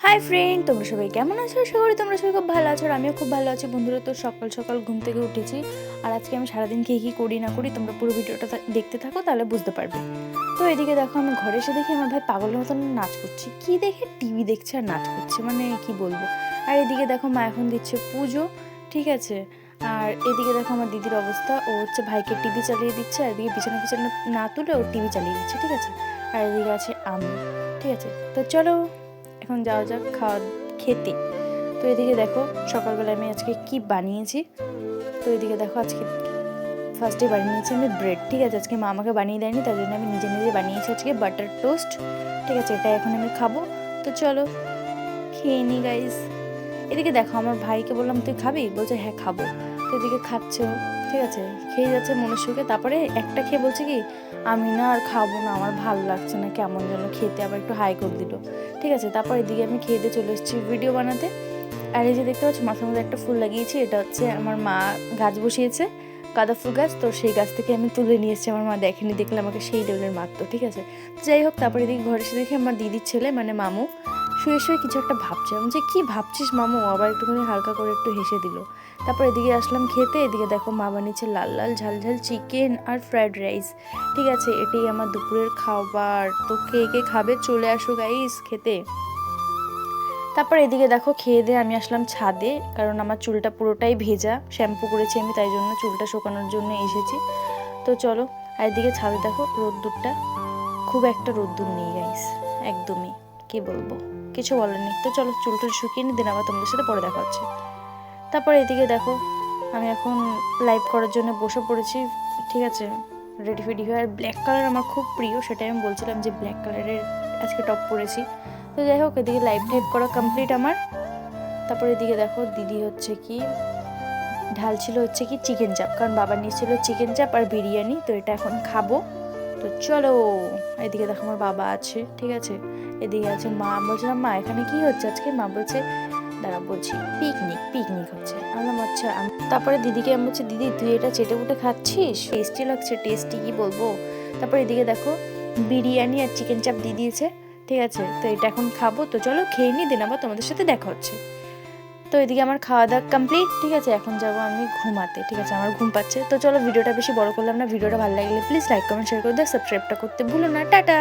Hi friend, তোমরা সবাই কেমন আছো? আশা করি তোমরা সবাই খুব ভালো আছো আর আমিও খুব ভালো আছি। বন্ধুরা, তো সকাল সকাল ঘুম থেকে উঠেছি আর আজকে আমি সারাদিন কী করি না করি তোমরা পুরো ভিডিওটা দেখতে থাকো, তাহলে বুঝতে পারবে। তো এদিকে দেখো, আমি ঘরে এসে দেখি আমার ভাই পাগলের মতন নাচ করছে। কি দেখে? টিভি দেখছে আর নাচ করছে, মানে কি বলবো। আর এদিকে দেখো, মা এখন দিচ্ছে পুজো, ঠিক আছে। আর এদিকে দেখো আমার দিদির অবস্থা, ও হচ্ছে ভাইকে টিভি চালিয়ে দিচ্ছে আর এদিকে বিছানা বিছানা না তুলে ও টিভি চালিয়ে দিচ্ছে, ঠিক আছে। আর এদিকে আছে আমি, ঠিক আছে। তো চলো এখন যাওয়া যাক খেতে। তো এদিকে দেখো সকালবেলা আমি আজকে কি বানিয়েছি। তো এদিকে দেখো আজকে ফার্স্টে বানিয়েছি আমি ব্রেড, ঠিক আছে। আজকে মা আমাকে বানিয়ে দেয়নি, তার জন্য আমি নিজে নিজে বানিয়েছি আজকে বাটার টোস্ট, ঠিক আছে। এটা এখন আমি খাবো। তো চলো খেয়ে নি গাইস। এদিকে দেখো আমার ভাইকে বললাম তুই খাবি, বলছে হ্যাঁ খাবো। তো এদিকে খাচ্ছে, ঠিক আছে, খেয়ে যাচ্ছে মনের সুখে। তারপরে একটা খেয়ে বলছে কি আমি না আর খাবো না, আমার ভালো লাগছে না, কেমন যেন খেতে, আবার একটু হাই করে দিল, ঠিক আছে। তারপর এদিকে আমি খেয়ে দিয়ে চলে এসেছি ভিডিও বানাতে। আর এই যে দেখতে পাচ্ছি মাথার মধ্যে একটা ফুল লাগিয়েছি, এটা হচ্ছে আমার মা গাছ বসিয়েছে, গাঁদা ফুল গাছ। তো সেই গাছ থেকে আমি তুলে নিয়ে এসেছি, আমার মা দেখেনি, দেখলে আমাকে সেই লেভেলের মারতো, ঠিক আছে। যাই হোক, তারপরে এদিকে ঘরে এসে দেখি আমার দিদির ছেলে মানে মামু শুয়ে শুয়ে কিছু একটা ভাবছে। আমি যে কী ভাবছিস মামু, আবার একটুখানি হালকা করে একটু হেসে দিল। তারপর এদিকে আসলাম খেতে। এদিকে দেখো মা বানিয়েছে লাল লাল ঝাল ঝাল চিকেন আর ফ্রায়েড রাইস, ঠিক আছে। এটাই আমার দুপুরের খাবার। তো কে কে খাবে চলে আসো গাইস খেতে। তারপর এদিকে দেখো খেয়ে দিয়ে আমি আসলাম ছাদে, কারণ আমার চুলটা পুরোটাই ভেজা, শ্যাম্পু করেছি আমি, তাই জন্য চুলটা শুকানোর জন্য এসেছি। তো চলো। আর এদিকে ছাদে দেখো রোদ্দুরটা, খুব একটা রোদ্দুর নেই গাইস, একদমই, কি বলবো, কিছু বলার নেই। তো চলো চুল টুল শুকিয়ে নি, দিন আবার তোমাদের সাথে পরে দেখা হচ্ছে। তারপর এদিকে দেখো আমি এখন লাইভ করার জন্য বসে পড়েছি, ঠিক আছে। রেডি ফেডি হয়ে, আর ব্ল্যাক কালার আমার খুব প্রিয়, সেটাই আমি বলছিলাম যে ব্ল্যাক কালারের আজকে টপ পরেছি। তো যাই হোক, এদিকে লাইভ টাইপ করা কমপ্লিট আমার। তারপর এদিকে দেখো দিদি হচ্ছে কি ঢালছিল হচ্ছে কি চিকেন চাপ, কারণ বাবা নিয়েছিল চিকেন চাপ আর বিরিয়ানি, তো এটা এখন খাবো। তো চলো। এদিকে দেখো আমার বাবা আছে, ঠিক আছে। এদিকে আছে মা। বলছিলাম মা এখানে কি হচ্ছে আজকে? মা বলছে দাঁড়া বলছি, পিকনিক পিকনিক হচ্ছে। আমি আচ্ছা। তারপরে দিদিকে আমি বলছি দিদি তুই এটা চেটে বুটে খাচ্ছিস, টেস্টি লাগছে, টেস্টি কি বলবো। তারপরে এদিকে দেখো বিরিয়ানি আর চিকেন চাপ দিয়ে দিয়েছে, ঠিক আছে। তো এটা এখন খাবো। তো চলো খেয়ে নি, দিন আবার তোমাদের সাথে দেখা হচ্ছে। তো এদিকে আমার খাওয়া দাওয়া কমপ্লিট, ঠিক আছে। এখন যাবো আমি ঘুমাতে, ঠিক আছে, আমার ঘুম পাচ্ছে। তো চলো ভিডিওটা বেশি বড় করলাম না, ভিডিওটা ভালো লাগলে প্লিজ লাইক কমেন্ট শেয়ার করে দাও, সাবস্ক্রাইবটা করতে ভুলো না। টাটা।